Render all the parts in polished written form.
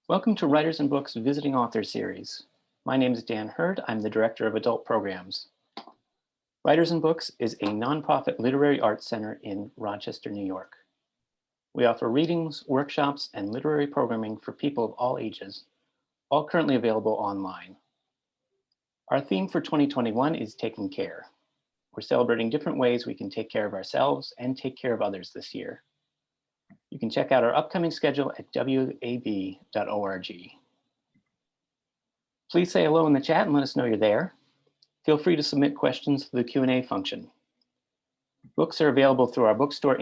Welcome to Writers and Books Visiting Authors Series. My name is Dan Hurd. I'm the Director of Adult Programs. Writers and Books is a nonprofit literary arts center in Rochester, New York. We offer readings, workshops, and literary programming for people of all ages, all currently available online. Our theme for 2021 is Taking Care. We're celebrating different ways we can take care of ourselves and take care of others this year. You can check out our upcoming schedule at wab.org. Please say hello in the chat and let us know you're there. Feel free to submit questions through the Q&A function. Books are available through our bookstore,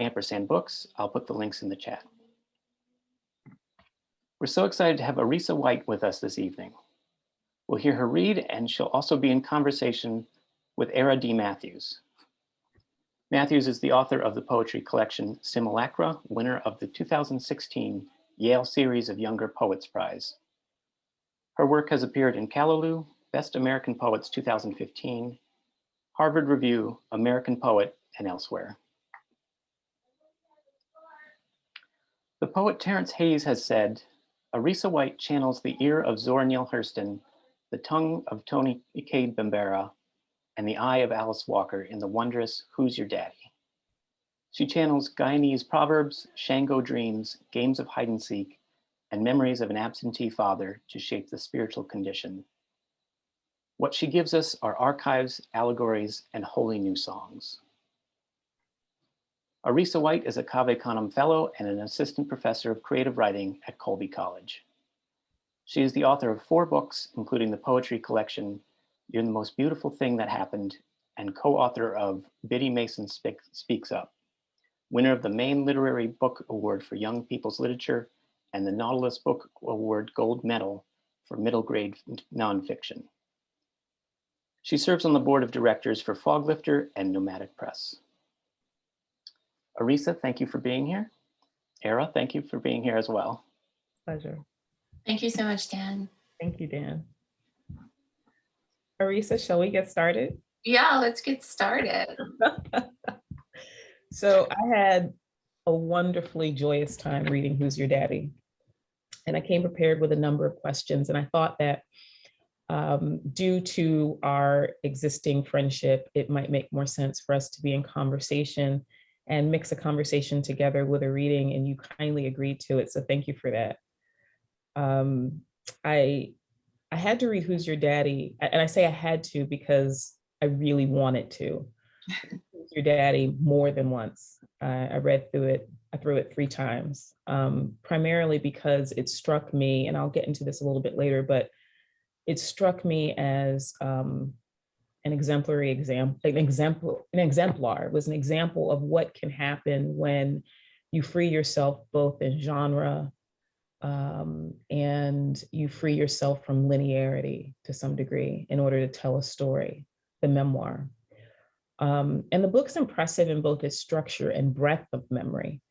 &Books. I'll put the links in the chat. We're so excited to have Arisa White with us this evening. We'll hear her read, and she'll also be in conversation with Airea D. Matthews is the author of the poetry collection Simulacra, winner of the 2016 Yale Series of Younger Poets Prize. Her work has appeared in Callaloo, Best American Poets 2015, Harvard Review, American Poet, and elsewhere. The poet Terence Hayes has said, Arisa White channels the ear of Zora Neale Hurston, the tongue of Tony Cade Bambara, and the eye of Alice Walker in the wondrous Who's Your Daddy? She channels Guyanese proverbs, Shango dreams, games of hide and seek, and memories of an absentee father to shape the spiritual condition. What she gives us are archives, allegories, and wholly new songs. Arisa White is a Cave Canem Fellow and an Assistant Professor of Creative Writing at Colby College. She is the author of 4 books, including the poetry collection You're the Most Beautiful Thing That Happened, and co-author of Biddy Mason Speaks Up, winner of the Maine Literary Book Award for Young People's Literature and the Nautilus Book Award Gold Medal for Middle-Grade Nonfiction. She serves on the board of directors for Foglifter and Nomadic Press. Arisa, thank you for being here. Airea, thank you for being here as well. Pleasure. Thank you so much, Dan. Thank you, Dan. Arisa, shall we get started? Yeah, let's get started. So I had a wonderfully joyous time reading Who's Your Daddy? And I came prepared with a number of questions. And I thought that due to our existing friendship, it might make more sense for us to be in conversation and mix a conversation together with a reading, and you kindly agreed to it. So thank you for that. I had to read Who's Your Daddy? And I say I had to because I really wanted to. Who's Your Daddy more than once. I read through it, I threw it 3 times, primarily because it struck me, and I'll get into this a little bit later, but it struck me as an exemplar. It was an example of what can happen when you free yourself both in genre and you free yourself from linearity to some degree in order to tell a story, the memoir. And the book's impressive in both its structure and breadth of memory.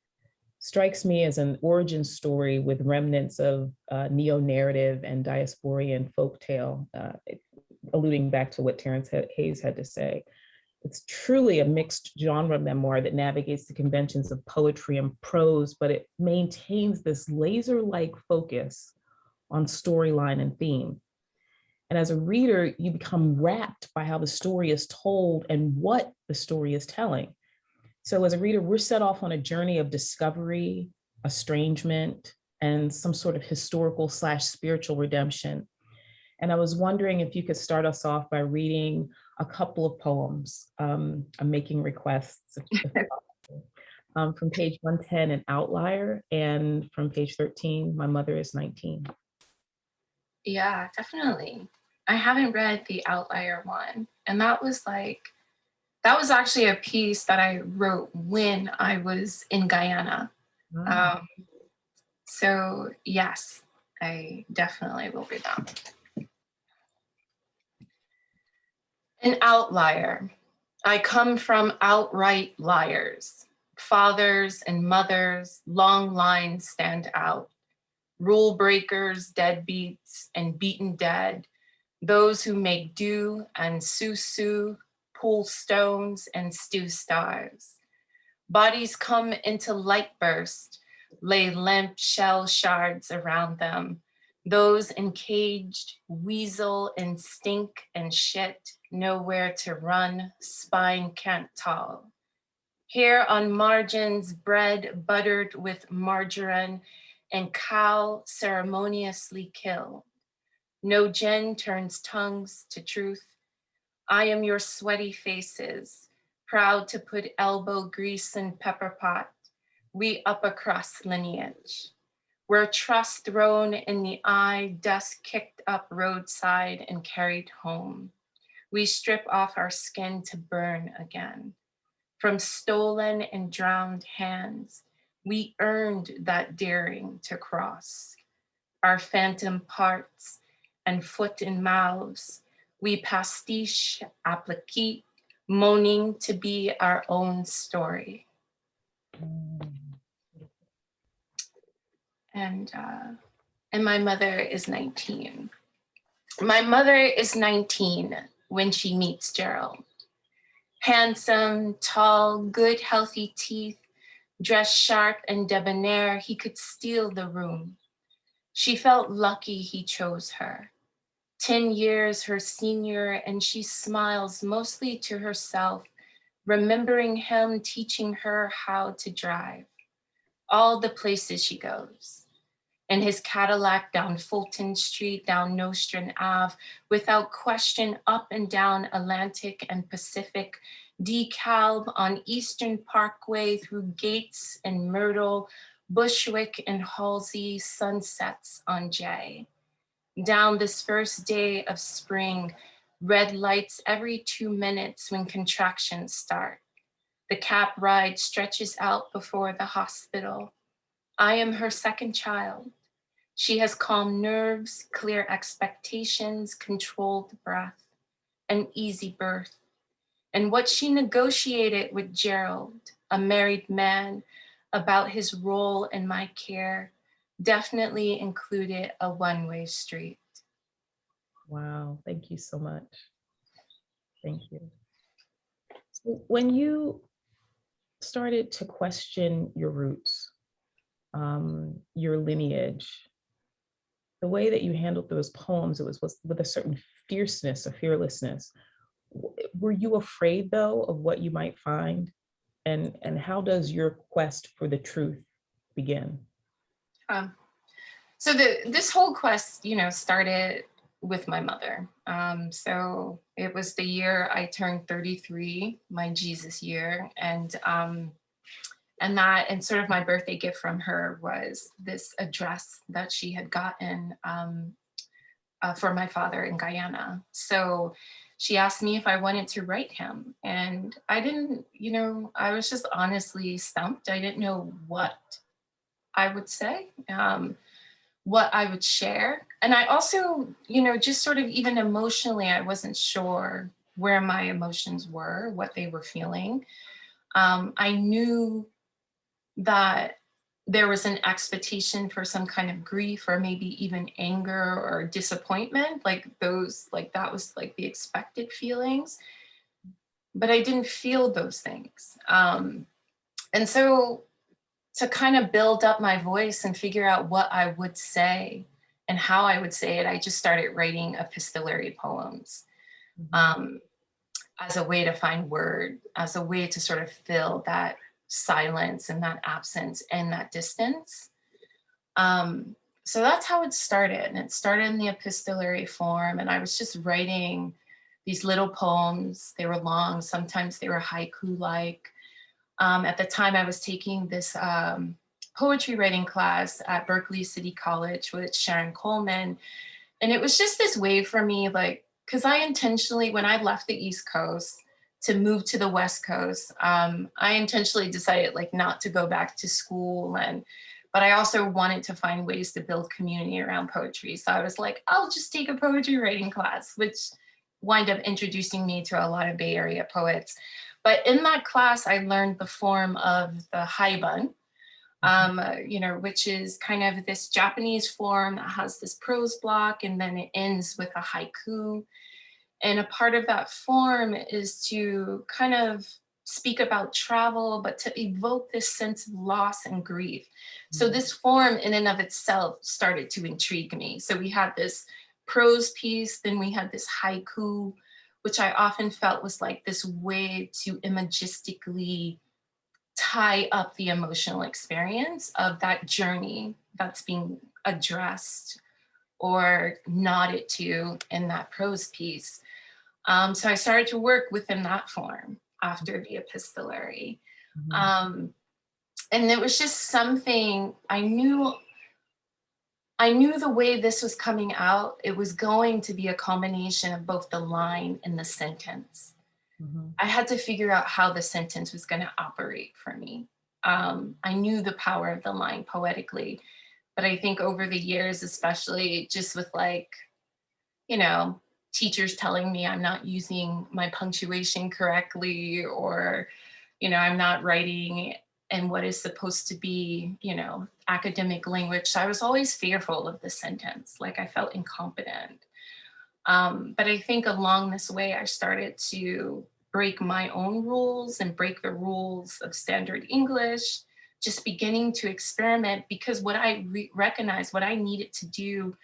Strikes me as an origin story with remnants of neo-narrative and diasporian folktale, alluding back to what Terence Hayes had to say. It's truly a mixed genre memoir that navigates the conventions of poetry and prose, but it maintains this laser-like focus on storyline and theme. And as a reader, you become rapt by how the story is told and what the story is telling. So as a reader, we're set off on a journey of discovery, estrangement, and some sort of historical/spiritual redemption. And I was wondering if you could start us off by reading a couple of poems. I'm making requests from page 110, An Outlier, and from page 13, My Mother is 19. Yeah, definitely. I haven't read the Outlier one, and that was actually a piece that I wrote when I was in Guyana. Wow. So yes, I definitely will read that. An outlier. I come from outright liars. Fathers and mothers, long lines stand out. Rule breakers, deadbeats, and beaten dead. Those who make do and sue, pull stones and stew stars. Bodies come into light burst, lay limp shell shards around them, Those encaged weasel and stink and shit, nowhere to run, spine can't tall. Hair on margins, bread buttered with margarine, and cow ceremoniously killed. No gin turns tongues to truth. I am your sweaty faces, proud to put elbow grease in pepper pot. We upper crust lineage. Where trust thrown in the eye, dust kicked up roadside and carried home. We strip off our skin to burn again. From stolen and drowned hands, we earned that daring to cross. Our phantom parts and foot and mouths, we pastiche applique, moaning to be our own story. And my mother is 19. My mother is 19 when she meets Gerald. Handsome, tall, good, healthy teeth, dressed sharp and debonair, he could steal the room. She felt lucky he chose her. 10 years her senior, and she smiles mostly to herself, remembering him teaching her how to drive. All the places she goes. In his Cadillac down Fulton Street, down Nostrand Ave, without question up and down Atlantic and Pacific, DeKalb on Eastern Parkway through Gates and Myrtle, Bushwick and Halsey, sunsets on J. Down this first day of spring, red lights every 2 minutes when contractions start. The cap ride stretches out before the hospital. I am her second child. She has calm nerves, clear expectations, controlled breath, an easy birth. And what she negotiated with Gerald, a married man, about his role in my care definitely included a one-way street. Wow, thank you so much. Thank you. So when you started to question your roots, your lineage, the way that you handled those poems, it was with a certain fierceness, a fearlessness. Were you afraid though of what you might find? And how does your quest for the truth begin? So this whole quest, started with my mother. So it was the year I turned 33, my Jesus year, and sort of my birthday gift from her was this address that she had gotten for my father in Guyana. So she asked me if I wanted to write him, and I didn't, I was just honestly stumped. I didn't know what I would say, what I would share. And I also, just sort of even emotionally, I wasn't sure where my emotions were, what they were feeling. I knew that there was an expectation for some kind of grief or maybe even anger or disappointment, that was like the expected feelings, but I didn't feel those things. And so to kind of build up my voice and figure out what I would say and how I would say it, I just started writing epistolary poems as a way to find word, as a way to sort of fill that silence and that absence and that distance. So that's how it started. And it started in the epistolary form. And I was just writing these little poems. They were long, sometimes they were haiku-like. At the time I was taking this poetry writing class at Berkeley City College with Sharon Coleman. And it was just this way for me, because I intentionally, when I left the East Coast to move to the West Coast, I intentionally decided not to go back to school, but I also wanted to find ways to build community around poetry. So I was like, I'll just take a poetry writing class, which wind up introducing me to a lot of Bay Area poets. But in that class, I learned the form of the haibun, which is kind of this Japanese form that has this prose block, and then it ends with a haiku. And a part of that form is to kind of speak about travel, but to evoke this sense of loss and grief. So this form in and of itself started to intrigue me. So we had this prose piece, then we had this haiku, which I often felt was like this way to imagistically tie up the emotional experience of that journey that's being addressed or nodded to in that prose piece. So I started to work within that form after the epistolary. And it was just something I knew the way this was coming out, it was going to be a combination of both the line and the sentence. I had to figure out how the sentence was going to operate for me. I knew the power of the line poetically, but I think over the years, especially just with like, you know, teachers telling me I'm not using my punctuation correctly, or, you know, I'm not writing in what is supposed to be, you know, academic language. So I was always fearful of the sentence, like I felt incompetent. But I think along this way, I started to break my own rules and break the rules of standard English, just beginning to experiment, because what I recognized, what I needed to do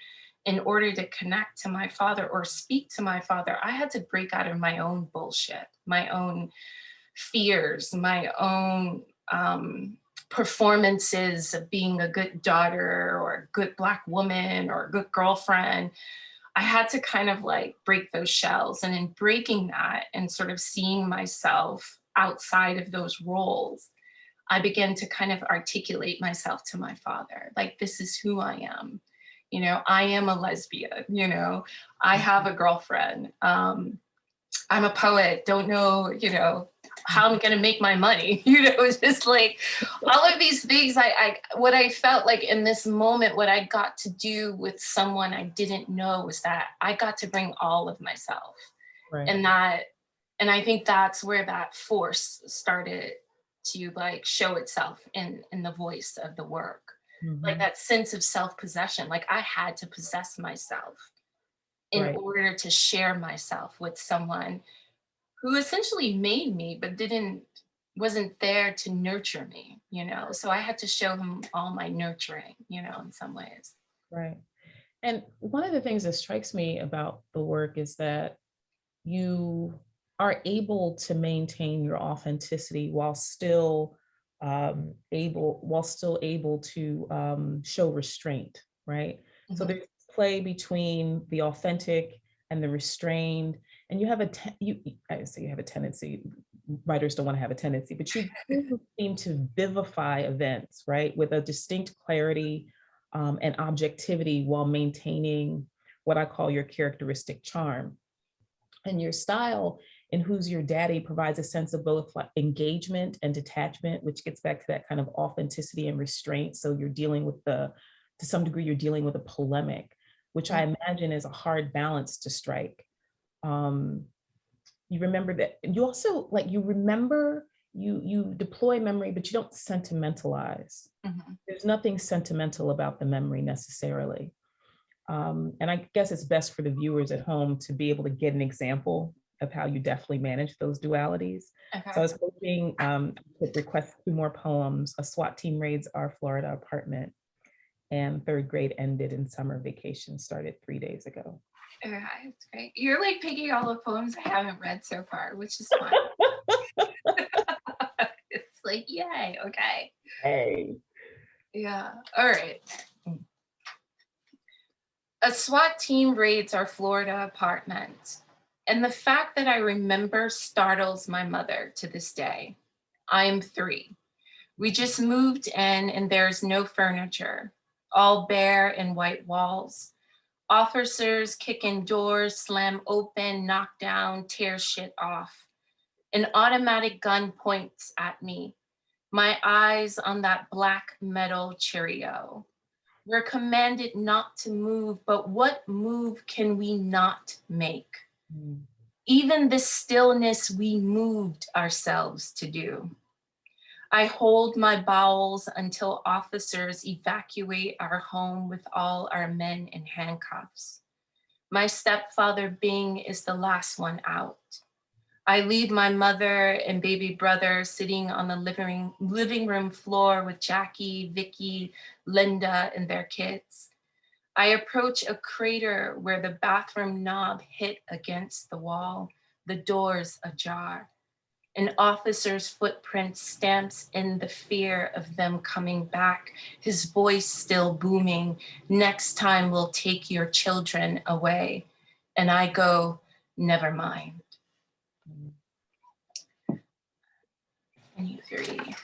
in order to connect to my father or speak to my father, I had to break out of my own bullshit, my own fears, my own performances of being a good daughter or a good Black woman or a good girlfriend. I had to kind of like break those shells, and in breaking that and sort of seeing myself outside of those roles, I began to kind of articulate myself to my father. Like, this is who I am. You know, I am a lesbian, you know, I have a girlfriend. I'm a poet, don't know, you know, how I'm gonna make my money. You know, it's just like all of these things. What I felt like in this moment, what I got to do with someone I didn't know was that I got to bring all of myself. Right. And I think that's where that force started to like show itself in the voice of the work. Like that sense of self-possession, like I had to possess myself in order to share myself with someone who essentially made me, but wasn't there to nurture me, you know? So I had to show him all my nurturing, you know, in some ways. Right. And one of the things that strikes me about the work is that you are able to maintain your authenticity while still able to show restraint, right? So there's play between the authentic and the restrained, and you have I say you have a tendency. Writers don't want to have a tendency, but you seem to vivify events, right, with a distinct clarity and objectivity while maintaining what I call your characteristic charm. And your style in Who's Your Daddy provides a sense of both like engagement and detachment, which gets back to that kind of authenticity and restraint. So you're dealing with to some degree, you're dealing with a polemic, which I imagine is a hard balance to strike. You remember that, you also like, you deploy memory, but you don't sentimentalize. There's nothing sentimental about the memory necessarily. And I guess it's best for the viewers at home to be able to get an example of how you deftly manage those dualities. Okay. So I was hoping to request 2 more poems. A SWAT team raids our Florida apartment, and 3rd grade ended and summer vacation started 3 days ago. Okay, that's great. You're like picking all the poems I haven't read so far, which is fun. It's like, yay, okay. Hey. Yeah, all right. A SWAT team raids our Florida apartment, and the fact that I remember startles my mother to this day. I am 3. We just moved in and there's no furniture, all bare and white walls. Officers kick in doors, slam open, knock down, tear shit off. An automatic gun points at me, my eyes on that black metal Cheerio. We're commanded not to move, but what move can we not make? Even the stillness we moved ourselves to do. I hold my bowels until officers evacuate our home with all our men in handcuffs. My stepfather Bing is the last one out. I leave my mother and baby brother sitting on the living room floor with Jackie, Vicky, Linda, and their kids. I approach a crater where the bathroom knob hit against the wall, the doors ajar. An officer's footprint stamps in the fear of them coming back, his voice still booming, "Next time we'll take your children away." And I go, "Never mind." 23.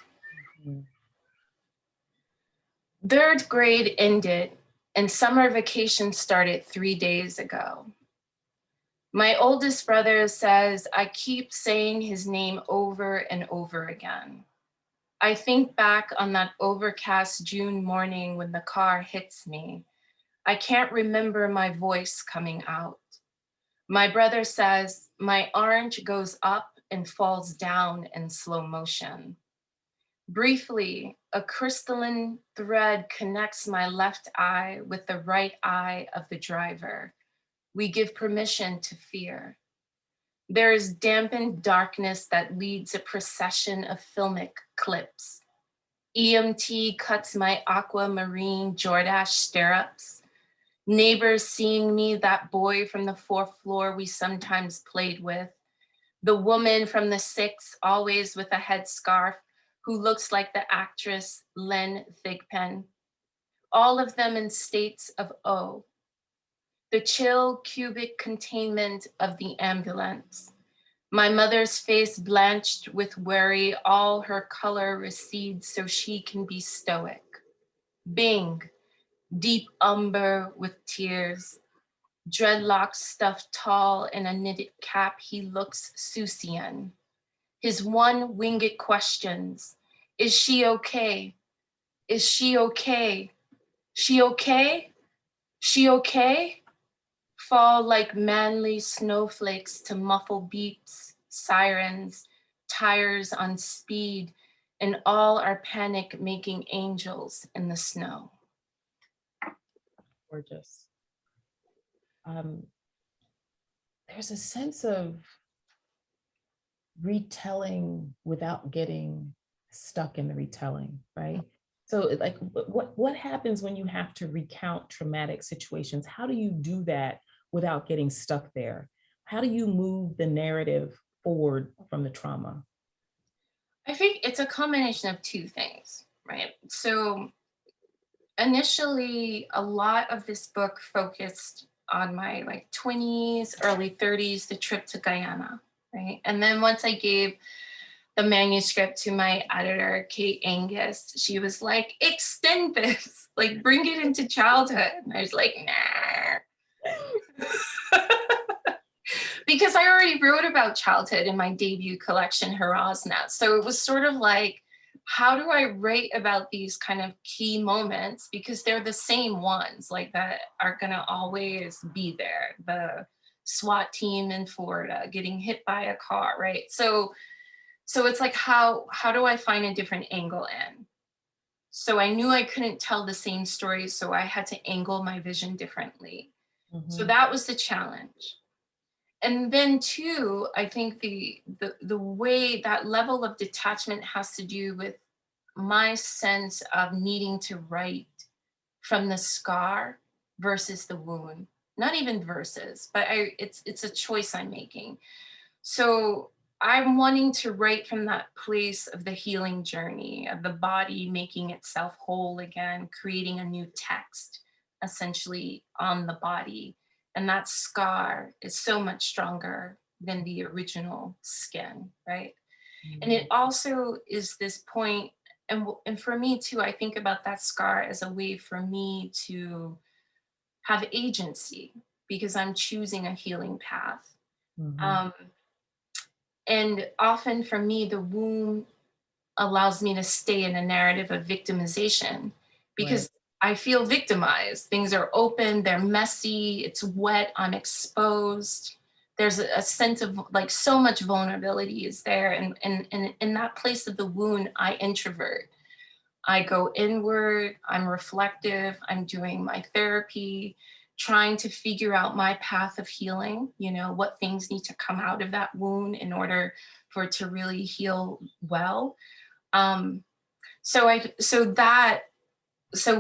Third grade ended and summer vacation started 3 days ago. My oldest brother says I keep saying his name over and over again. I think back on that overcast June morning when the car hits me. I can't remember my voice coming out. My brother says my orange goes up and falls down in slow motion. Briefly, a crystalline thread connects my left eye with the right eye of the driver. We give permission to fear. There is dampened darkness that leads a procession of filmic clips. EMT cuts my aquamarine Jordache stirrups. Neighbors seeing me, that boy from the fourth floor we sometimes played with. The woman from the sixth, always with a headscarf, who looks like the actress Len Thigpen. All of them in states of O. The chill cubic containment of the ambulance. My mother's face blanched with worry, all her color recedes so she can be stoic. Bing, deep umber with tears. Dreadlocks stuffed tall in a knitted cap, he looks Susian. His one winged questions, is she okay? Is she okay? She okay? She okay? Fall like manly snowflakes to muffle beeps, sirens, tires on speed, and all our panic making angels in the snow. Gorgeous. There's a sense of retelling without getting stuck in the retelling, right? So like, what happens when you have to recount traumatic situations? How do you do that without getting stuck there? How do you move the narrative forward from the trauma? I think it's a combination of two things, right? So initially, a lot of this book focused on my like 20s, early 30s, the trip to Guyana, right? And then once I gave the manuscript to my editor, Kate Angus, she was like, extend this, like bring it into childhood. And I was like, nah. Because I already wrote about childhood in my debut collection, Harasna. So it was sort of like, how do I write about these kind of key moments? Because they're the same ones, like that are gonna always be there. The SWAT team in Florida getting hit by a car, right? So it's like, how do I find a different angle in? So I knew I couldn't tell the same story, so I had to angle my vision differently. So that was the challenge. And then too, I think the way that level of detachment has to do with my sense of needing to write from the scar versus the wound. Not even versus, but it's a choice I'm making. So I'm wanting to write from that place of the healing journey, of the body making itself whole again, creating a new text, essentially on the body. And that scar is so much stronger than the original skin, right? And it also is this point, and for me too, I think about that scar as a way for me to have agency because I'm choosing a healing path. And often for me, the womb allows me to stay in a narrative of victimization because I feel victimized. Things are open, they're messy, it's wet, I'm exposed. There's a sense of like so much vulnerability is there. And in that place of the wound, I introvert. I go inward, I'm reflective, I'm doing my therapy. trying to figure out my path of healing, you know, what things need to come out of that wound in order for it to really heal well. So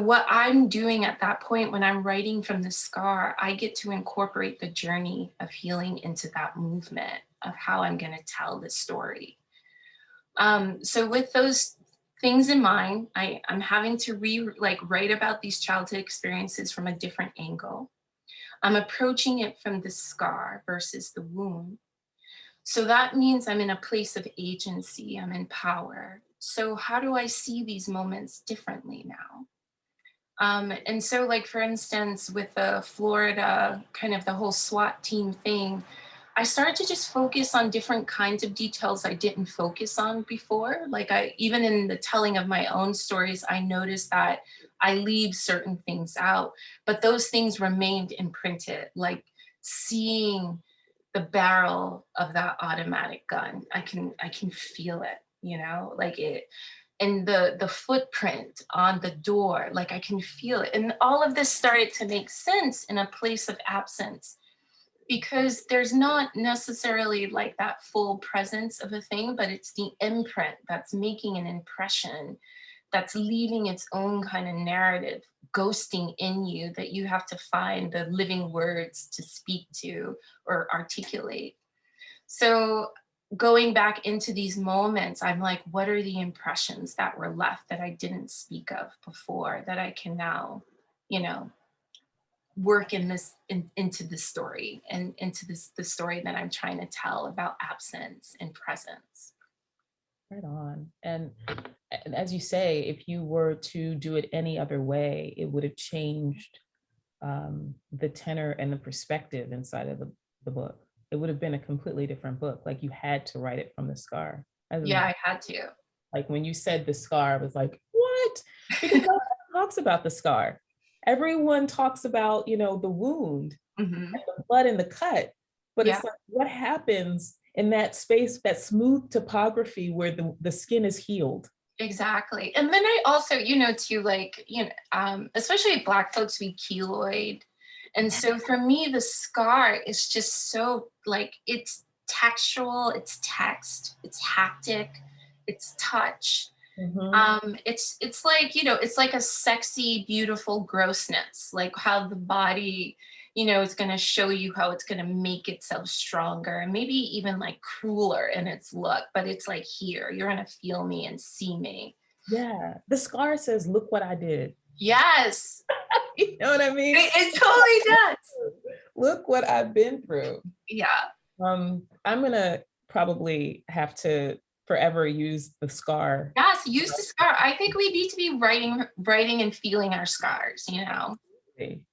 what I'm doing at that point when I'm writing from the scar, I get to incorporate the journey of healing into that movement of how I'm going to tell the story. So with those things in mind, I'm having to write about these childhood experiences from a different angle. I'm approaching it from the scar versus the wound. So that means I'm in a place of agency, I'm in power. So how do I see these moments differently now? And so like, for instance, with the Florida, kind of the whole SWAT team thing, I started to just focus on different kinds of details I didn't focus on before. Like even in the telling of my own stories, I noticed that I leave certain things out, but those things remained imprinted, like seeing the barrel of that automatic gun. I can feel it, you know, like it, and the footprint on the door, like I can feel it. And all of this started to make sense in a place of absence, because there's not necessarily like that full presence of a thing, but it's the imprint that's making an impression, that's leaving its own kind of narrative, ghosting in you, that you have to find the living words to speak to or articulate. So going back into these moments, I'm like, what are the impressions that were left that I didn't speak of before, that I can now, you know, work into the story and into the story that I'm trying to tell about absence and presence. Right on. And as you say, if you were to do it any other way, it would have changed the tenor and the perspective inside of the book. It would have been a completely different book. Like you had to write it from the scar. Yeah, I had to. Like when you said the scar, I was like, what? Because no one talks about the scar. Everyone talks about, you know, the wound, and the blood and the cut. But it's like, what happens in that space, that smooth topography where the skin is healed? Exactly. And then I also, you know, too, like, you know, especially Black folks, we keloid. And so for me, the scar is just so like, it's textual, it's text, it's haptic, it's touch. It's like, you know, it's like a sexy, beautiful grossness, like how the body, you know, is going to show you how it's going to make itself stronger and maybe even like crueler in its look, but it's like, here, you're going to feel me and see me. Yeah. The scar says, look what I did. Yes. You know what I mean? It totally does. Look what I've been through. Yeah. I'm going to probably have to forever use the scar. Yes, use the scar. I think we need to be writing and feeling our scars, you know?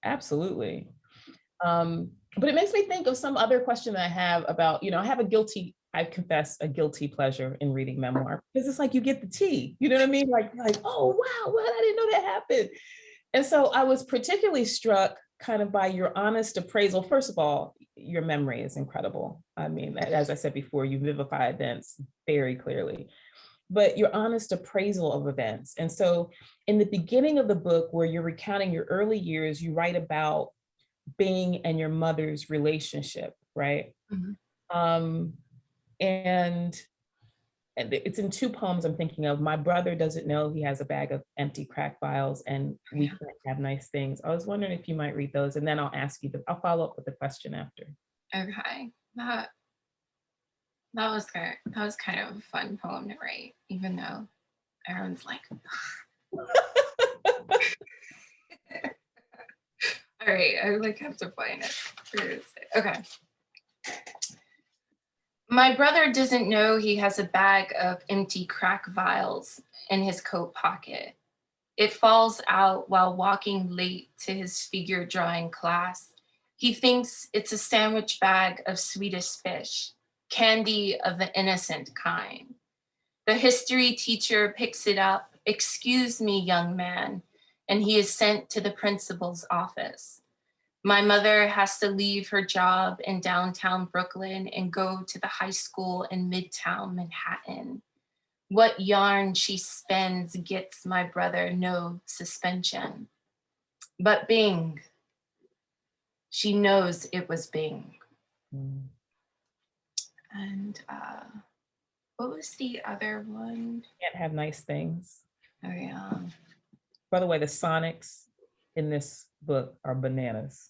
Absolutely. But it makes me think of some other question that I have about, you know, I confess a guilty pleasure in reading memoir, because it's like you get the tea, you know what I mean? Like, oh, wow, what? I didn't know that happened. And so I was particularly struck kind of by your honest appraisal. First of all, your memory is incredible. I mean, as I said before, you vivify events very clearly, but your honest appraisal of events. And so in the beginning of the book, where you're recounting your early years, you write about Bing and your mother's relationship, right? And it's in two poems I'm thinking of. My brother doesn't know he has a bag of empty crack vials, and we can't have nice things. I was wondering if you might read those, and then I'll ask you, I'll follow up with the question after. Okay, that was good. That was kind of a fun poem to write, even though everyone's like, all right, I like have to find it. Okay. My brother doesn't know he has a bag of empty crack vials in his coat pocket. It falls out while walking late to his figure drawing class. He thinks it's a sandwich bag of Swedish fish, candy of the innocent kind. The history teacher picks it up. "Excuse me, young man," and he is sent to the principal's office. My mother has to leave her job in downtown Brooklyn and go to the high school in Midtown Manhattan. What yarn she spends gets my brother no suspension. But Bing, She knows it was Bing. Mm. And what was the other one? Can't have nice things. Oh yeah. By the way, the sonics in this book are bananas.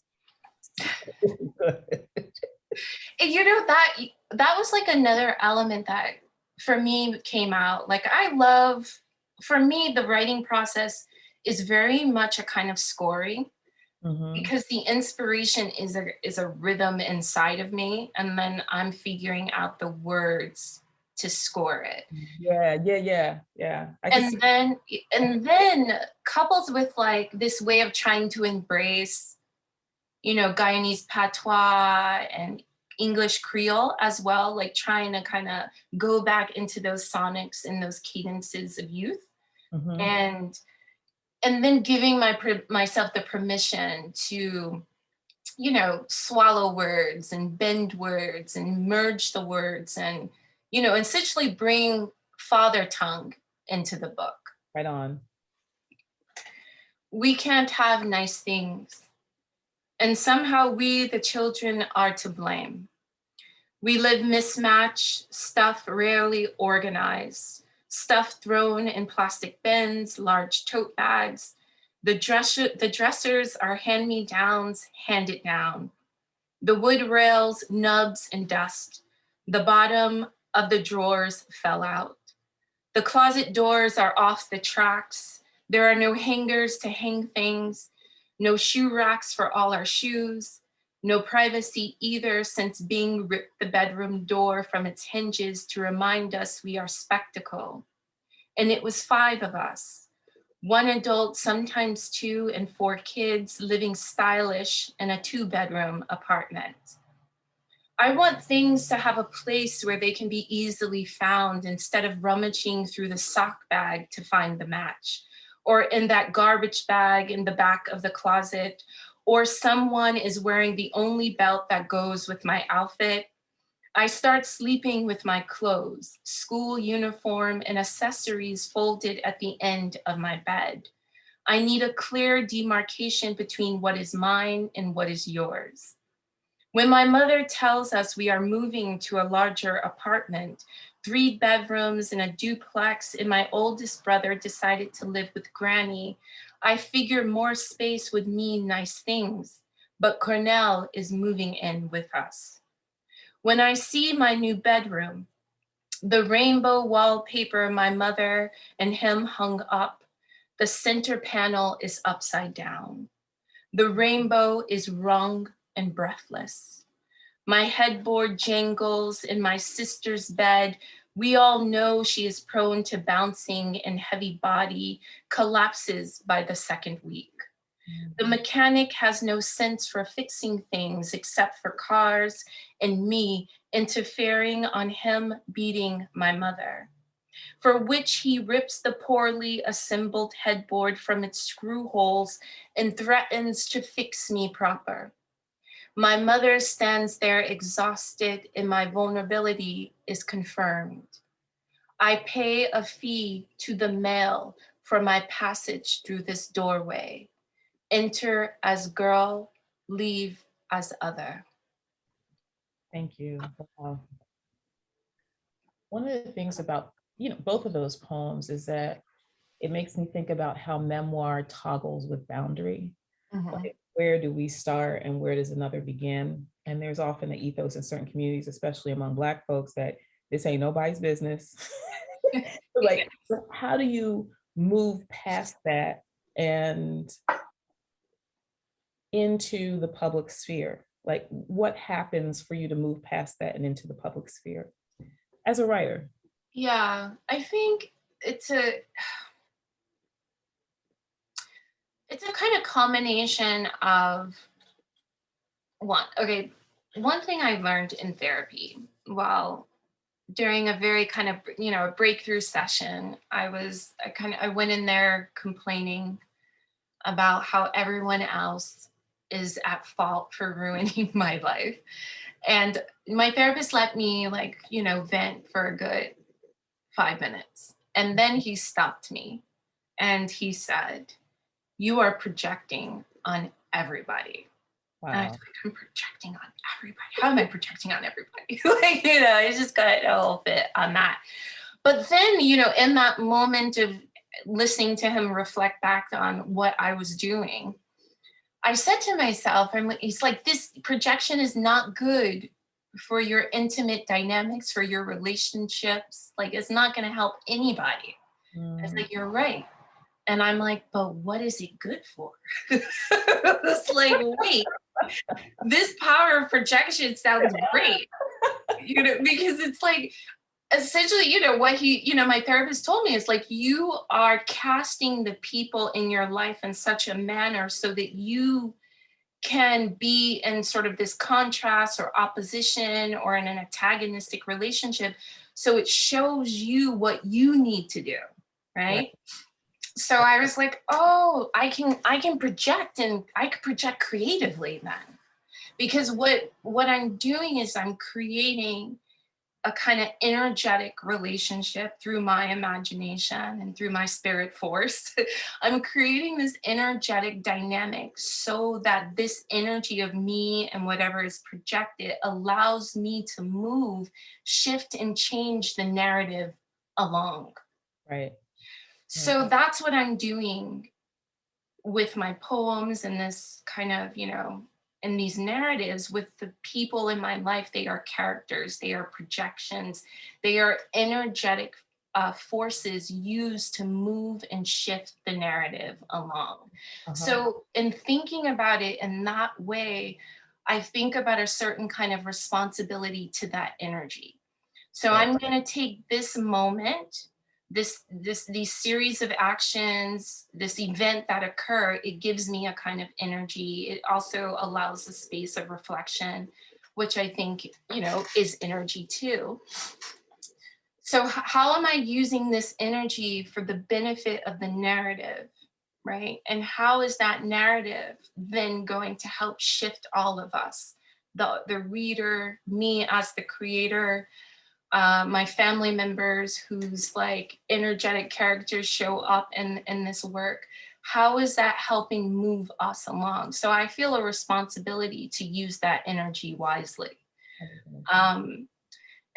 And you know, that was like another element that for me came out. Like for me, the writing process is very much a kind of scoring, because the inspiration is a rhythm inside of me, and then I'm figuring out the words to score it. Yeah. And then coupled with like this way of trying to embrace, you know, Guyanese patois and English Creole as well, like trying to kind of go back into those sonics and those cadences of youth. And then giving myself the permission to, you know, swallow words and bend words and merge the words and, you know, essentially bring father tongue into the book. Right on. We can't have nice things. And somehow we, the children, are to blame. We live mismatched, stuff rarely organized, stuff thrown in plastic bins, large tote bags. The dressers are hand-me-downs handed down. The wood rails, nubs and dust. The bottom of the drawers fell out. The closet doors are off the tracks. There are no hangers to hang things, no shoe racks for all our shoes, no privacy either, since Bing ripped the bedroom door from its hinges to remind us we are spectacle. And it was 5 of us, 1 adult, sometimes 2 and 4 kids, living stylish in a 2-bedroom apartment. I want things to have a place where they can be easily found instead of rummaging through the sock bag to find the match, or in that garbage bag in the back of the closet, or someone is wearing the only belt that goes with my outfit. I start sleeping with my clothes, school uniform, and accessories folded at the end of my bed. I need a clear demarcation between what is mine and what is yours. When my mother tells us we are moving to a larger apartment, 3 bedrooms and a duplex, and my oldest brother decided to live with Granny, I figure more space would mean nice things, but Cornell is moving in with us. When I see my new bedroom, the rainbow wallpaper my mother and him hung up, the center panel is upside down. The rainbow is wrung and breathless. My headboard jangles in my sister's bed. We all know she is prone to bouncing and heavy body, collapses by the 2nd week. The mechanic has no sense for fixing things except for cars and me interfering on him beating my mother, for which he rips the poorly assembled headboard from its screw holes and threatens to fix me proper. My mother stands there exhausted and my vulnerability is confirmed. I pay a fee to the male for my passage through this doorway. Enter as girl, leave as other. Thank you. One of the things about, both of those poems is that it makes me think about how memoir toggles with boundary. Like, where do we start and where does another begin? And there's often the ethos in certain communities, especially among Black folks, that this ain't nobody's business. Like, so how do you move past that and into the public sphere? Like, what happens for you to move past that and into the public sphere as a writer? Yeah, I think it's a kind of combination of one thing I learned in therapy while during a very kind of, a breakthrough session, I went in there complaining about how everyone else is at fault for ruining my life. And my therapist let me vent for a good 5 minutes. And then he stopped me and he said, "You are projecting on everybody." And I Wow. feel like I'm projecting on everybody. How am I projecting on everybody? Like, you know, I just got a little bit on that. But then, you know, in that moment of listening to him reflect back on what I was doing, I said to myself, he's like, this projection is not good for your intimate dynamics, for your relationships. Like, it's not going to help anybody. I was like, you're right. And I'm like, but what is it good for? It's like, wait, this power of projection sounds great, you know, because it's like, essentially, you know, what he, you know, my therapist told me is like, you are casting the people in your life in such a manner so that you can be in sort of this contrast or opposition or in an antagonistic relationship. So it shows you what you need to do, right? So I was like, oh, I can project, and I can project creatively then. Because what I'm doing is I'm creating a kind of energetic relationship through my imagination and through my spirit force. I'm creating this energetic dynamic so that this energy of me and whatever is projected allows me to move, shift, and change the narrative along. Right. So that's what I'm doing with my poems and this kind of, you know, in these narratives with the people in my life. They are characters, they are projections, they are energetic forces used to move and shift the narrative along. So in thinking about it in that way, I think about a certain kind of responsibility to that energy. So I'm going to take this moment, these series of actions, this event that occur, it gives me a kind of energy. It also allows a space of reflection, which I think, you know, is energy too. So how am I using this energy for the benefit of the narrative, right? And how is that narrative then going to help shift all of us, the reader, me as the creator, my family members whose like energetic characters show up in this work? How is that helping move us along? So I feel a responsibility to use that energy wisely.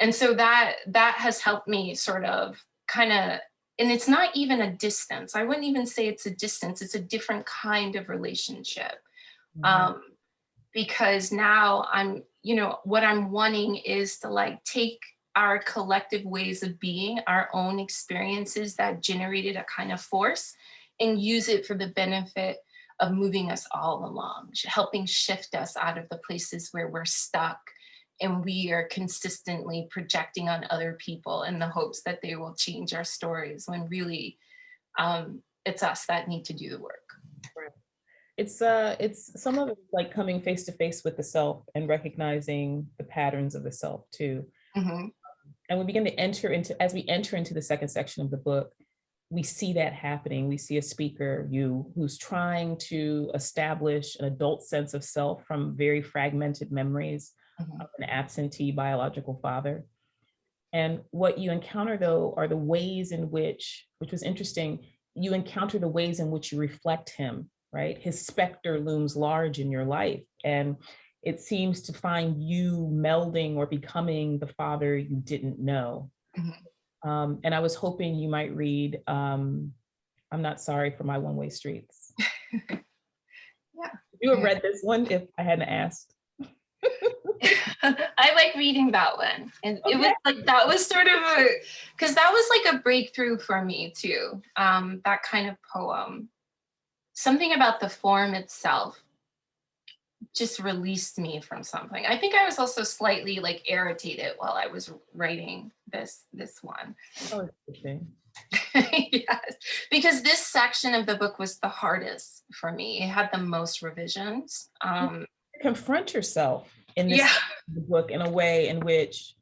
And so that has helped me sort of kind of, and it's not even a distance. I wouldn't even say it's a distance. It's a different kind of relationship. Because now I'm, you know, what I'm wanting is to like take our collective ways of being, our own experiences that generated a kind of force, and use it for the benefit of moving us all along, helping shift us out of the places where we're stuck and we are consistently projecting on other people in the hopes that they will change our stories, when really it's us that need to do the work. It's some of it like coming face to face with the self and recognizing the patterns of the self too. And we begin to enter into, as we enter into the second section of the book, we see that happening. We see a speaker, you, who's trying to establish an adult sense of self from very fragmented memories of an absentee biological father. And what you encounter though are the ways in which was interesting, you encounter the ways in which you reflect him, right? His specter looms large in your life, and it seems to find you melding or becoming the father you didn't know. And I was hoping you might read I'm Not Sorry for My One-Way Streets. Yeah. You have read this one if I hadn't asked. I like reading that one. And it was like, that was sort of because that was like a breakthrough for me too. That kind of poem. Something about the form itself just released me from something. I think I was also slightly like irritated while I was writing this one. Oh, interesting. Yes, because this section of the book was the hardest for me. It had the most revisions. Confront yourself in this book in a way in which,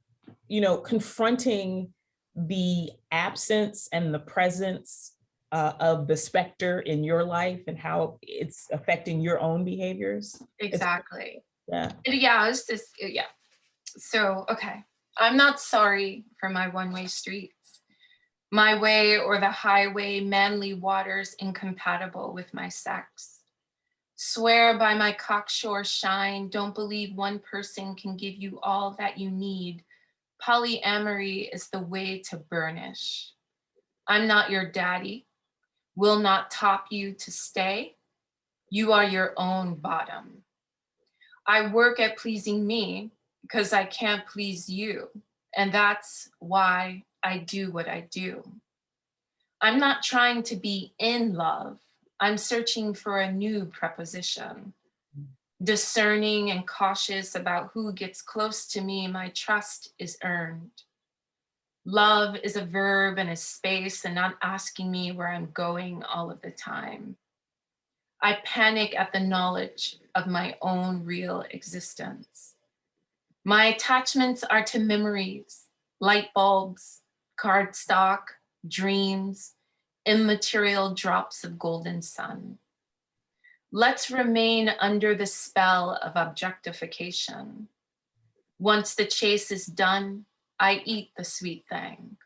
you know, confronting the absence and the presence of the specter in your life and how it's affecting your own behaviors. Exactly. Yeah. It's just, So, okay. I'm not sorry for my one-way streets. My way or the highway, manly waters incompatible with my sex. Swear by my cocksure shine, don't believe one person can give you all that you need. Polyamory is the way to burnish. I'm not your daddy, will not top you to stay. You are your own bottom. I work at pleasing me because I can't please you. And that's why I do what I do. I'm not trying to be in love. I'm searching for a new preposition. Discerning and cautious about who gets close to me, my trust is earned. Love is a verb and a space and not asking me where I'm going all of the time. I panic at the knowledge of my own real existence. My attachments are to memories, light bulbs, cardstock, dreams, immaterial drops of golden sun. Let's remain under the spell of objectification. Once the chase is done, I eat the sweet thing.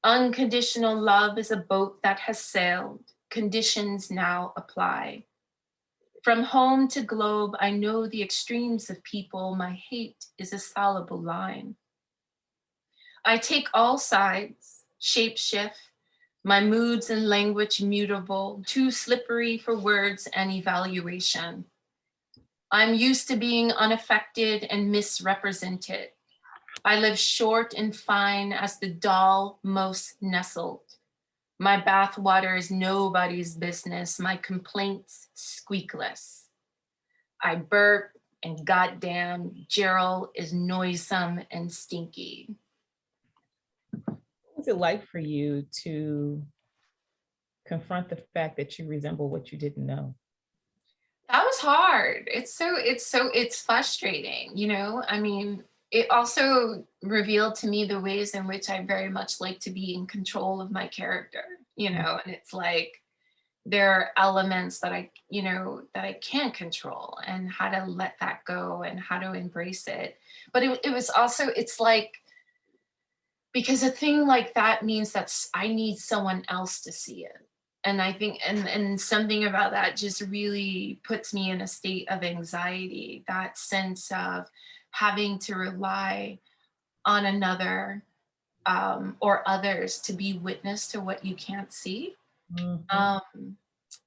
Unconditional love is a boat that has sailed. Conditions now apply. From home to globe, I know the extremes of people. My hate is a soluble line. I take all sides, shape shift, my moods and language mutable, too slippery for words and evaluation. I'm used to being unaffected and misrepresented. I live short and fine as the doll most nestled. My bathwater is nobody's business, my complaints squeakless. I burp and goddamn, Gerald is noisome and stinky. What was it like for you to confront the fact that you resemble what you didn't know? That was hard. It's frustrating, you know? I mean, it also revealed to me the ways in which I very much like to be in control of my character, you know? And it's like, there are elements that that I can't control, and how to let that go and how to embrace it. But it was also, it's like, because a thing like that means that I need someone else to see it. And I think, and something about that just really puts me in a state of anxiety, that sense of having to rely on another or others to be witness to what you can't see. Mm-hmm.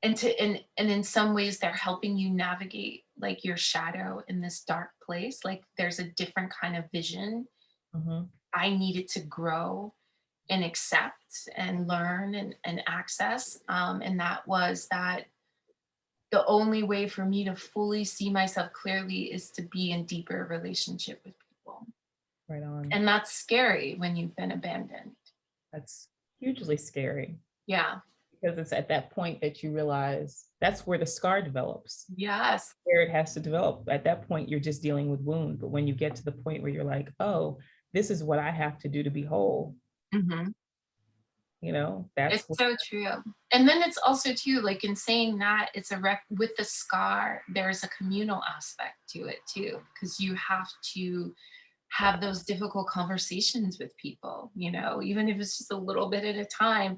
And in some ways they're helping you navigate like your shadow in this dark place. Like there's a different kind of vision. Mm-hmm. I needed to grow and accept and learn and access. And that was that the only way for me to fully see myself clearly is to be in deeper relationship with people. Right on. And that's scary when you've been abandoned. That's hugely scary. Yeah. Because it's at that point that you realize that's where the scar develops. Yes. Where it has to develop. At that point, you're just dealing with wound. But when you get to the point where you're like, oh, this is what I have to do to be whole. Mm-hmm. You know, that's so true. And then it's also too, like in saying that, it's with the scar, there's a communal aspect to it too, because you have to have those difficult conversations with people, you know, even if it's just a little bit at a time.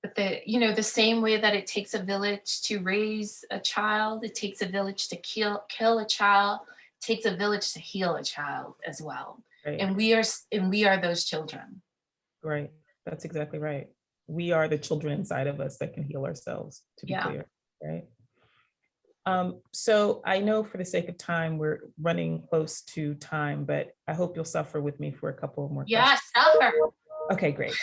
But the same way that it takes a village to raise a child, it takes a village to kill a child, it takes a village to heal a child as well. Right. And we are those children. Right. That's exactly right. We are the children inside of us that can heal ourselves, to be clear, right? So I know for the sake of time, we're running close to time, but I hope you'll suffer with me for a couple more questions. Suffer. Okay, great.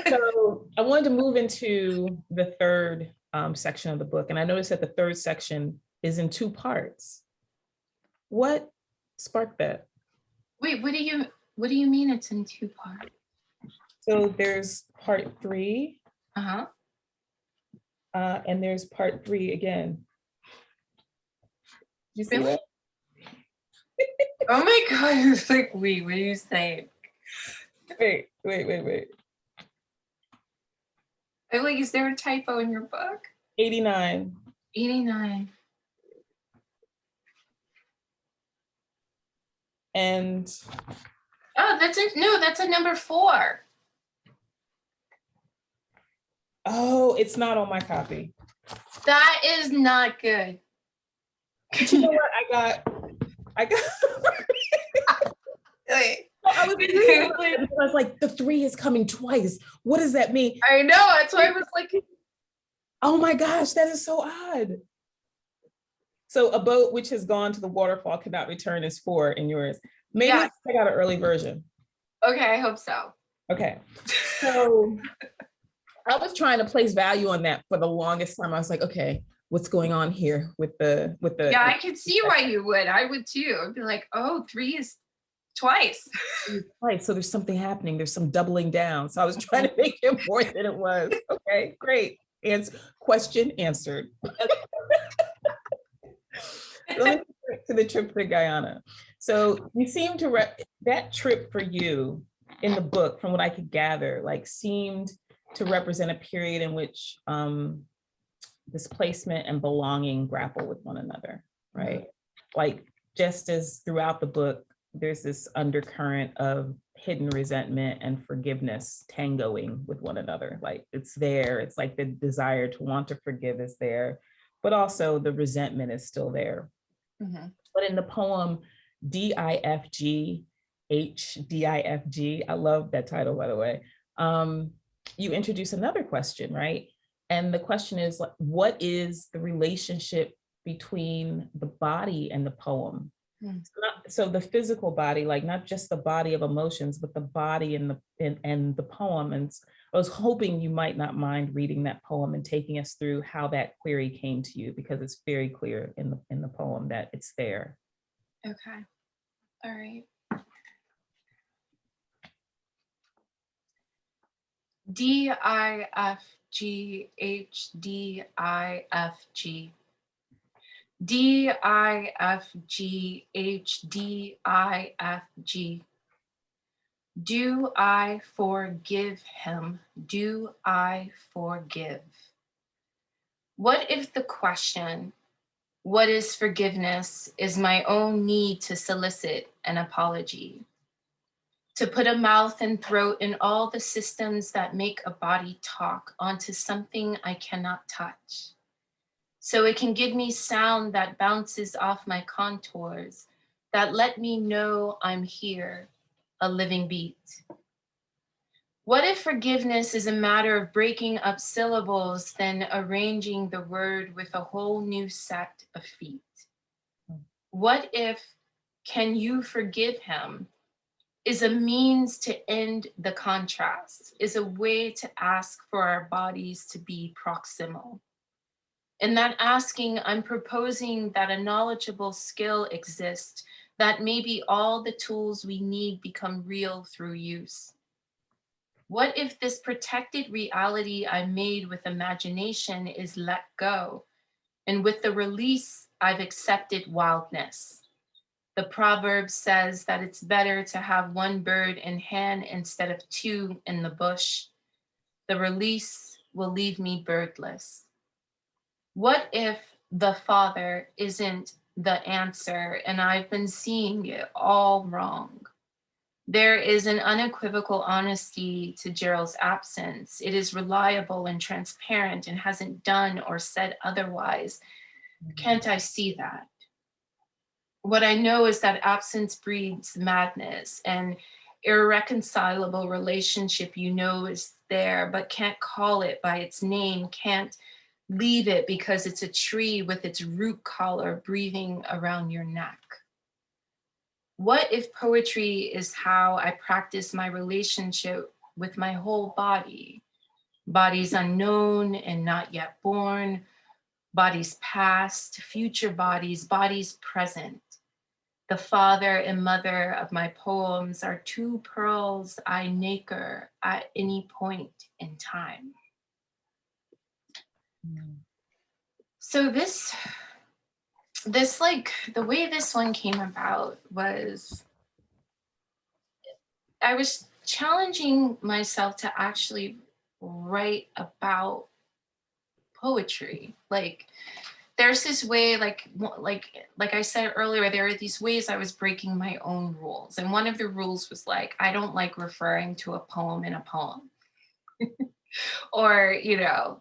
So I wanted to move into the third section of the book, and I noticed that the third section is in two parts. What sparked that? Wait, what do you mean it's in two parts? So there's part 3. Uh-huh. And there's part 3 again. You see really? That? Oh my God, it's like, wait, what are you saying? Wait. I'm like, is there a typo in your book? 89. 89. And oh, that's a number 4. Oh, it's not on my copy. That is not good. But you know what? I got. I was like, the 3 is coming twice. What does that mean? I know. That's why I was like, oh my gosh, that is so odd. So a boat which has gone to the waterfall cannot return is 4 in yours. Maybe I got an early version. Okay, I hope so. Okay. So I was trying to place value on that for the longest time. I was like, okay, what's going on here with the yeah, I can see why you would. I would too. I'd be like, oh, 3 is twice. Right. So there's something happening. There's some doubling down. So I was trying to make it more than it was. Okay, great. Question answered. Let's get to the trip to Guyana. So you seem to that trip for you in the book, from what I could gather, like seemed to represent a period in which displacement and belonging grapple with one another, right? Like just as throughout the book, there's this undercurrent of hidden resentment and forgiveness tangoing with one another. Like it's there. It's like the desire to want to forgive is there, but also the resentment is still there. Mm-hmm. But in the poem DIFG, HDIFG, I love that title, by the way, you introduce another question, right? And the question is, like, what is the relationship between the body and the poem? So the physical body, like not just the body of emotions, but the body and the poem. And I was hoping you might not mind reading that poem and taking us through how that query came to you, because it's very clear in the poem that it's there. Okay. All right. DIFGHDIFG. DIFGHDIFG. Do I forgive him? Do I forgive? What if the question, what is forgiveness, is my own need to solicit an apology? To put a mouth and throat and all the systems that make a body talk onto something I cannot touch, so it can give me sound that bounces off my contours, that let me know I'm here, a living beat. What if forgiveness is a matter of breaking up syllables, then arranging the word with a whole new set of feet? What if can you forgive him is a means to end the contrast, is a way to ask for our bodies to be proximal? In that asking, I'm proposing that a knowledgeable skill exists, that maybe all the tools we need become real through use. What if this protected reality I made with imagination is let go, and with the release, I've accepted wildness? The proverb says that it's better to have one bird in hand instead of 2 in the bush. The release will leave me birdless. What if the Father isn't the answer and I've been seeing it all wrong? There is an unequivocal honesty to Gerald's absence. It is reliable and transparent and hasn't done or said otherwise. Can't I see that? What I know is that absence breeds madness, and irreconcilable relationship you know is there, but can't call it by its name, can't leave it because it's a tree with its root collar breathing around your neck. What if poetry is how I practice my relationship with my whole body? Bodies unknown and not yet born, bodies past, future bodies, bodies present. The father and mother of my poems are 2 pearls I nacre at any point in time. So this like, the way this one came about was, I was challenging myself to actually write about poetry. Like, there's this way, like I said earlier, there are these ways I was breaking my own rules. And one of the rules was like, I don't like referring to a poem in a poem. Or, you know,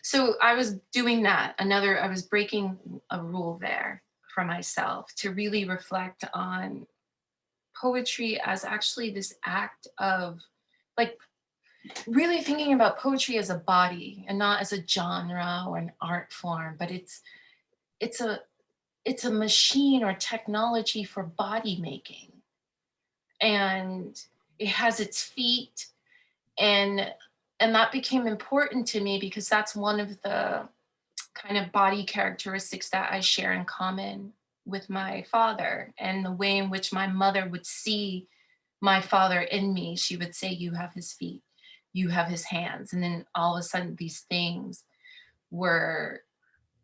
So I was doing that. I was breaking a rule there for myself to really reflect on poetry as actually this act of, like, really thinking about poetry as a body and not as a genre or an art form, but it's a it's a machine or technology for body making. And it has its feet, and that became important to me because that's one of the kind of body characteristics that I share in common with my father, and the way in which my mother would see my father in me. She would say, you have his feet, you have his hands. And then all of a sudden these things were,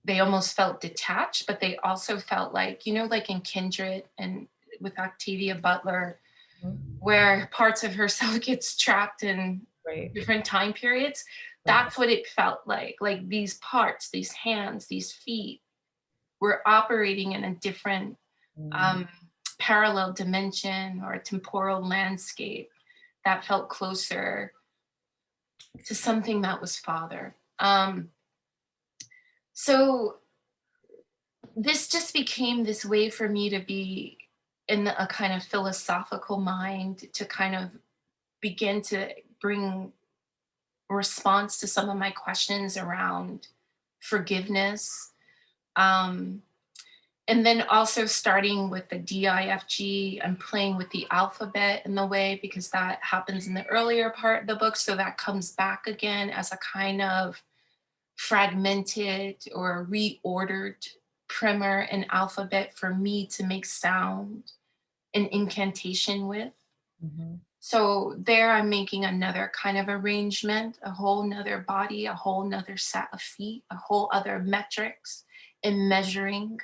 they almost felt detached, but they also felt like, like in Kindred and with Octavia Butler, where parts of herself gets trapped in different time periods. That's what it felt like these parts, these hands, these feet were operating in a different parallel dimension or a temporal landscape that felt closer to something that was father. So this just became this way for me to be in a kind of philosophical mind, to kind of begin to bring response to some of my questions around forgiveness. And then also starting with the DIFG and playing with the alphabet in the way, because that happens in the earlier part of the book. So that comes back again as a kind of fragmented or reordered primer and alphabet for me to make sound and incantation with. So there I'm making another kind of arrangement, a whole nother body, a whole nother set of feet, a whole other metrics and measuring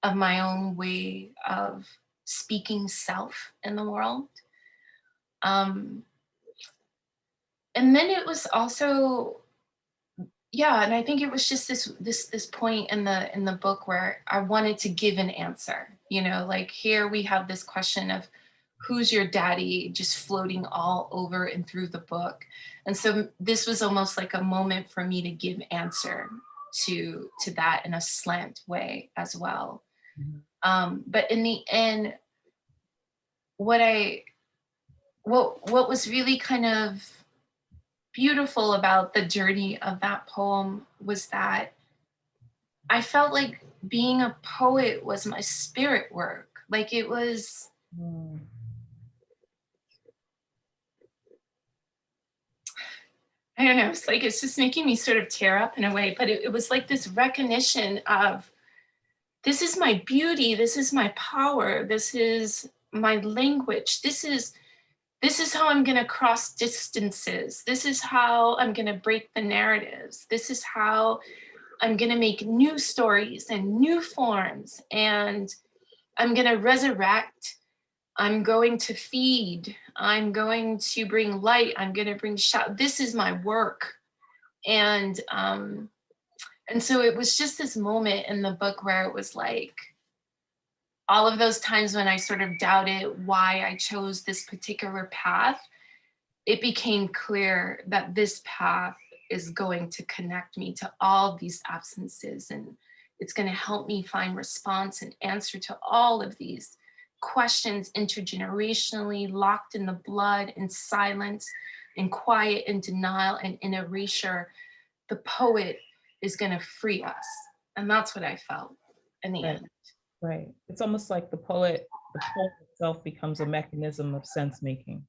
of my own way of speaking self in the world. And then it was also, yeah, and I think it was just this point in the book where I wanted to give an answer. Like here we have this question of who's your daddy just floating all over and through the book. And so this was almost like a moment for me to give answer to that in a slant way as well. But in the end, what was really kind of beautiful about the journey of that poem was that I felt like being a poet was my spirit work. Like it was, I don't know, it's just making me sort of tear up in a way, but it was like this recognition of, this is my beauty, this is my power, this is my language, this is how I'm gonna cross distances, this is how I'm gonna break the narratives, this is how I'm gonna make new stories and new forms, and I'm gonna resurrect, I'm going to feed, I'm going to bring light, I'm gonna bring shout. This is my work. And so it was just this moment in the book where it was like, all of those times when I sort of doubted why I chose this particular path, it became clear that this path is going to connect me to all these absences, and it's going to help me find response and answer to all of these questions intergenerationally, locked in the blood, in silence, in quiet, in denial, and in erasure. The poet is going to free us. And that's what I felt in the end. Right. It's almost like the poet itself becomes a mechanism of sense making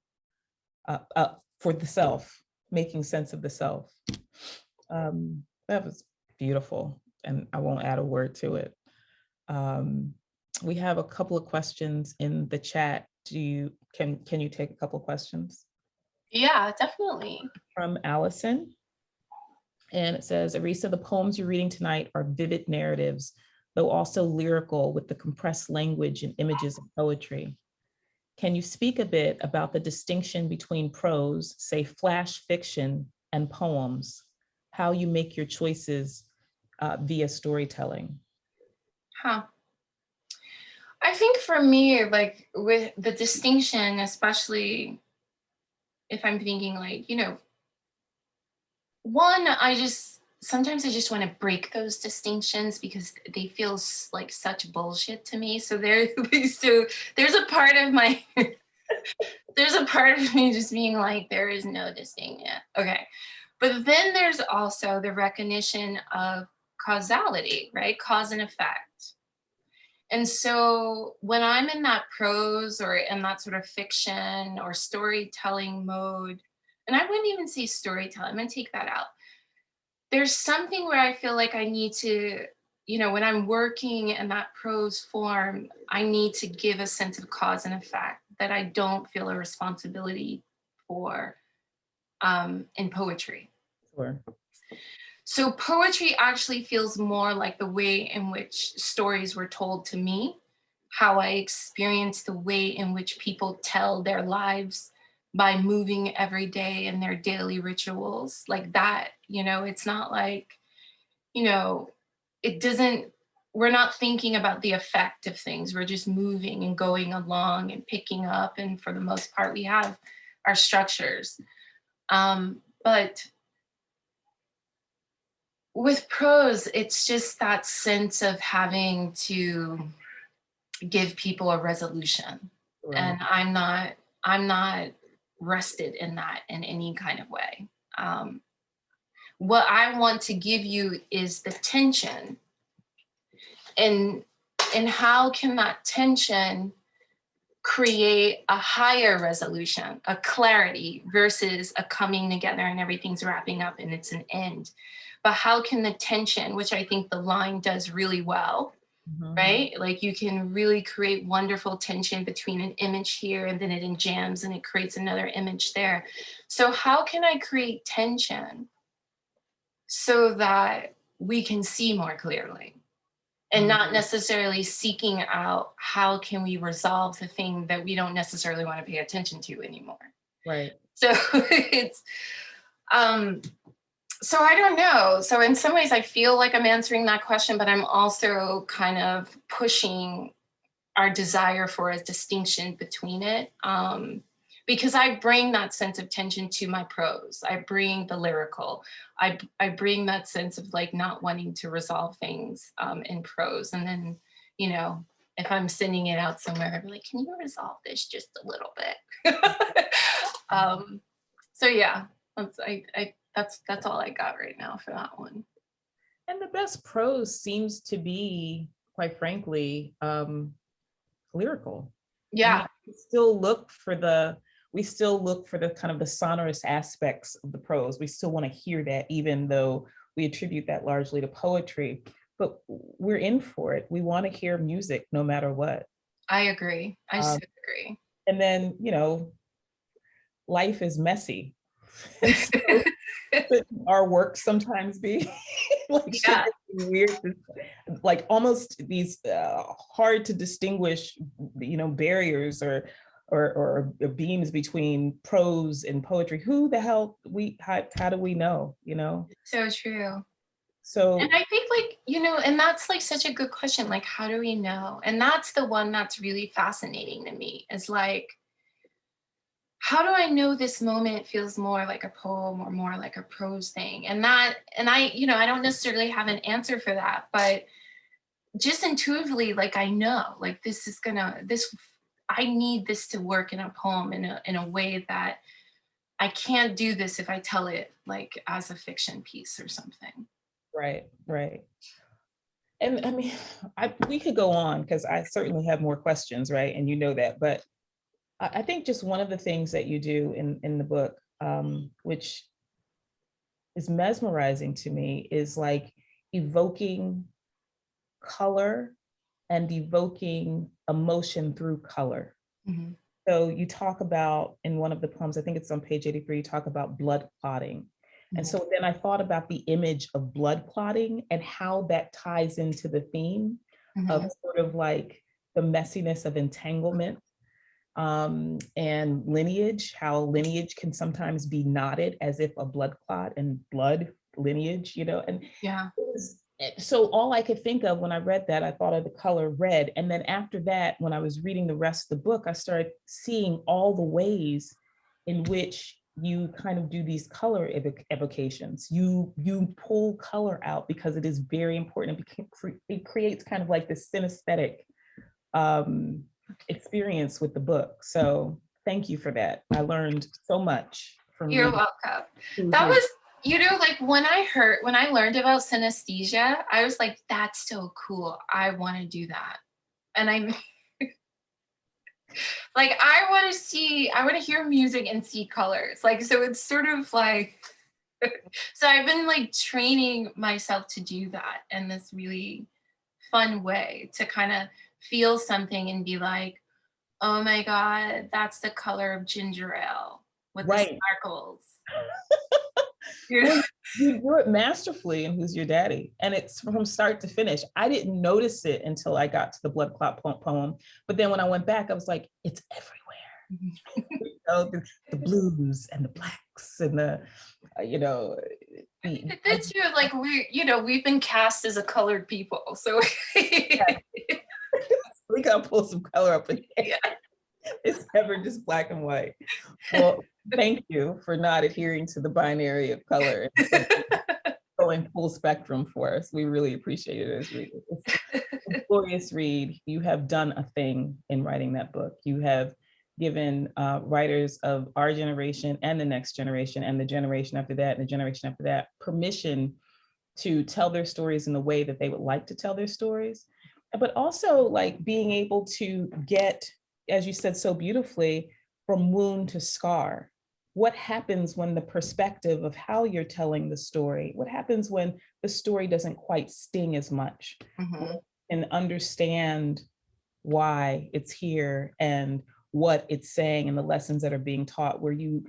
for the self, making sense of the self. That was beautiful, and I won't add a word to it. We have a couple of questions in the chat. Can you take a couple of questions? Yeah, definitely. From Allison. And it says, Arisa, the poems you're reading tonight are vivid narratives, though also lyrical with the compressed language and images of poetry. Can you speak a bit about the distinction between prose, say flash fiction, and poems, how you make your choices via storytelling? I think for me, like with the distinction, especially if I'm thinking like, one, I just sometimes I just want to break those distinctions because they feel like such bullshit to me. So so there's a part of my there's a part of me just being like, there is no distinction. Okay. But then there's also the recognition of causality, right? Cause and effect. And so when I'm in that prose or in that sort of fiction or storytelling mode, and I wouldn't even say storytelling, I'm gonna take that out. There's something where I feel like I need to, when I'm working in that prose form, I need to give a sense of cause and effect that I don't feel a responsibility for in poetry. Sure. So poetry actually feels more like the way in which stories were told to me, how I experience the way in which people tell their lives by moving every day in their daily rituals, like that. It's not like, it doesn't, we're not thinking about the effect of things. We're just moving and going along and picking up. And for the most part, we have our structures. But with prose, it's just that sense of having to give people a resolution. Right. And I'm not rested in that in any kind of way. What I want to give you is the tension, and how can that tension create a higher resolution, a clarity versus a coming together and everything's wrapping up and it's an end. But how can the tension, which I think the line does really well, right? Like you can really create wonderful tension between an image here and then it enjambs and it creates another image there. So how can I create tension so that we can see more clearly? And not necessarily seeking out how can we resolve the thing that we don't necessarily want to pay attention to anymore. Right. So it's, so I don't know. So in some ways I feel like I'm answering that question, but I'm also kind of pushing our desire for a distinction between it. Because I bring that sense of tension to my prose. I bring the lyrical. I bring that sense of like not wanting to resolve things in prose. And then, if I'm sending it out somewhere, I'd be like, can you resolve this just a little bit? So yeah, that's all I got right now for that one. And the best prose seems to be, quite frankly, lyrical. Yeah. I mean, we still look for the kind of the sonorous aspects of the prose. We still want to hear that, even though we attribute that largely to poetry, but we're in for it. We want to hear music no matter what. I agree. I so agree. And then, life is messy. So our work sometimes be like weird, like almost these hard to distinguish, barriers or beams between prose and poetry. Who the hell how do we know, So true. So, and I think and that's like such a good question. Like, how do we know? And that's the one that's really fascinating to me, is like, how do I know this moment feels more like a poem or more like a prose thing? And I don't necessarily have an answer for that, but just intuitively, like, I know, like, I need this to work in a poem in a way that I can't do this if I tell it like as a fiction piece or something. Right. And I mean, we could go on because I certainly have more questions, right? And you know that, but I think just one of the things that you do in the book, which is mesmerizing to me, is like evoking color and evoking emotion through color. Mm-hmm. So you talk about, in one of the poems, I think it's on page 83, you talk about blood clotting. Mm-hmm. And so then I thought about the image of blood clotting and how that ties into the theme of sort of like the messiness of entanglement. And lineage, how lineage can sometimes be knotted as if a blood clot, and blood lineage, and so all I could think of when I read that, I thought of the color red. And then after that, when I was reading the rest of the book, I started seeing all the ways in which you kind of do these color evocations. You pull color out because it is very important. It creates kind of like this synesthetic experience with the book. So thank you for that. I learned so much from You're reading. welcome. That was, you know, like when I learned about synesthesia, I was like, that's so cool. I want to do that. And I like, I want to hear music and see colors. Like, so it's sort of like, so I've been like training myself to do that in this really fun way, to kind of feel something and be like, oh my God, that's the color of ginger ale with the sparkles. Well, you do it masterfully in Who's Your Daddy? And it's from start to finish. I didn't notice it until I got to the blood clot poem. But then when I went back, I was like, it's everywhere. You know, the blues and the blacks and the, you know. That's you, like we've been cast as a colored people. So we gotta pull some color up in here. Yeah. It's never just black and white. Well, thank you for not adhering to the binary of color and going full spectrum for us. We really appreciate it as readers. It's a glorious read. You have done a thing in writing that book. You have given writers of our generation and the next generation and the generation after that and the generation after that permission to tell their stories in the way that they would like to tell their stories, but also like being able to get, as you said so beautifully, from wound to scar. What happens when the perspective of how you're telling the story, what happens when the story doesn't quite sting as much, and understand why it's here and what it's saying and the lessons that are being taught, where you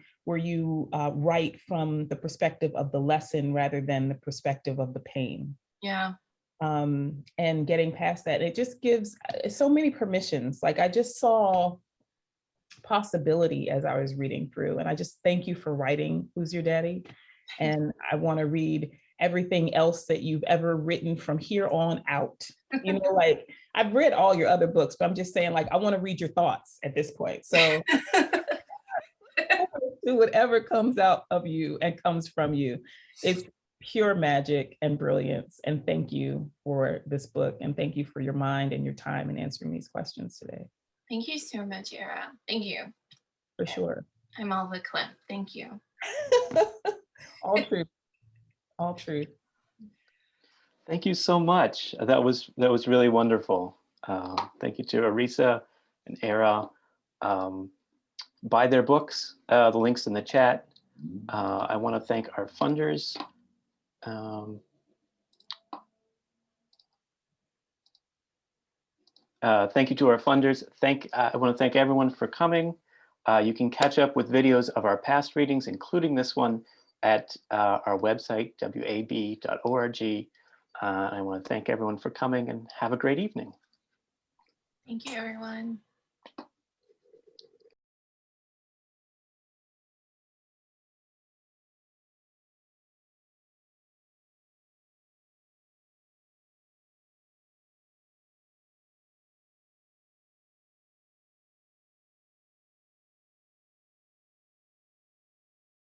write from the perspective of the lesson rather than the perspective of the pain. Yeah. And getting past that, it just gives so many permissions. Like I just saw possibility as I was reading through, and I just thank you for writing Who's Your Daddy? And I want to read everything else that you've ever written from here on out. You know, like I've read all your other books, but I'm just saying, like, I want to read your thoughts at this point. So do whatever comes out of you and comes from you. It's pure magic and brilliance. And thank you for this book. And thank you for your mind and your time in answering these questions today. Thank you so much, Aira. Thank you. For sure. I'm all the clip. Thank you. All truth. All truth. Thank you so much. That was really wonderful. Thank you to Arisa and Aira. Buy their books, the link's in the chat. I want to thank our funders. Thank you to our funders. I want to thank everyone for coming. You can catch up with videos of our past readings, including this one, at our website, wab.org. I want to thank everyone for coming and have a great evening. Thank you, everyone.